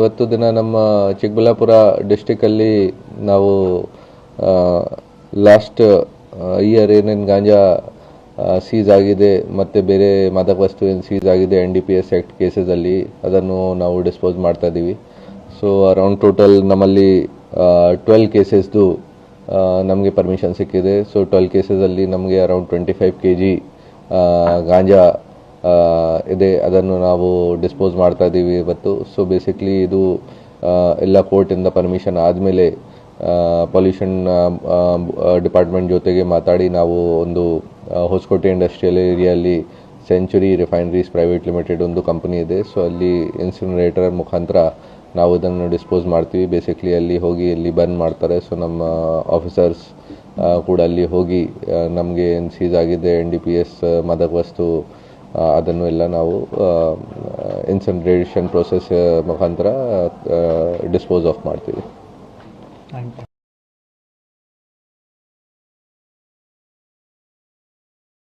ಇವತ್ತು ದಿನ ನಮ್ಮ ಚಿಕ್ಕಬಳ್ಳಾಪುರ ಡಿಸ್ಟಿಕಲ್ಲಿ ನಾವು ಲಾಸ್ಟ್ ಇಯರ್ ಏನೇನು ಗಾಂಜಾ ಸೀಸ್ ಆಗಿದೆ ಮತ್ತು ಬೇರೆ ಮಾದಕ ವಸ್ತು ಏನು ಸೀಸ್ ಆಗಿದೆ NDPS ಆ್ಯಕ್ಟ್ ಕೇಸಸಲ್ಲಿ ಅದನ್ನು ನಾವು ಡಿಸ್ಪೋಸ್ ಮಾಡ್ತಾ ಇದ್ದೀವಿ. ಸೊ ಅರೌಂಡ್ ಟೋಟಲ್ ನಮ್ಮಲ್ಲಿ 12 ಕೇಸಸ್ದು ನಮಗೆ ಪರ್ಮಿಷನ್ ಸಿಕ್ಕಿದೆ. ಸೊ 12 ಕೇಸಸಲ್ಲಿ ನಮಗೆ ಅರೌಂಡ್ 25 kg ಗಾಂಜಾ ಇದೆ, ಅದನ್ನು ನಾವು ಡಿಸ್ಪೋಸ್ ಮಾಡ್ತಾ ಇದ್ದೀವಿ ಇವತ್ತು. ಸೊ ಬೇಸಿಕ್ಲಿ ಇದು ಎಲ್ಲ ಕೋರ್ಟಿಂದ ಪರ್ಮಿಷನ್ ಆದಮೇಲೆ ಪೊಲ್ಯೂಷನ್ ಡಿಪಾರ್ಟ್ಮೆಂಟ್ ಜೊತೆಗೆ ಮಾತಾಡಿ ನಾವು ಒಂದು ಹೊಸಕೋಟೆ ಇಂಡಸ್ಟ್ರಿಯಲ್ ಏರಿಯಲ್ಲಿ ಸೆಂಚುರಿ ರಿಫೈನರೀಸ್ ಪ್ರೈವೇಟ್ ಲಿಮಿಟೆಡ್ ಒಂದು ಕಂಪನಿ ಇದೆ. ಸೊ ಅಲ್ಲಿ ಇನ್ಸಿನರೇಟರ್ ಮುಖಾಂತರ ನಾವು ಇದನ್ನು ಡಿಸ್ಪೋಸ್ ಮಾಡ್ತೀವಿ. ಬೇಸಿಕ್ಲಿ ಅಲ್ಲಿ ಹೋಗಿ ಅಲ್ಲಿ ಬರ್ನ್ ಮಾಡ್ತಾರೆ. ಸೊ ನಮ್ಮ ಆಫೀಸರ್ಸ್ ಕೂಡ ಅಲ್ಲಿ ಹೋಗಿ ನಮಗೆ ಏನು ಸೀಸ್ ಆಗಿದೆ NDPS ಮಾದಕ ವಸ್ತು ಅದನ್ನು ಎಲ್ಲ ನಾವು ಇನ್ಸಿನರೇಷನ್ ಪ್ರೊಸೆಸ್ ಮುಖಾಂತರ ಡಿಸ್ಪೋಸ್ ಆಫ್ ಮಾಡ್ತೀವಿ.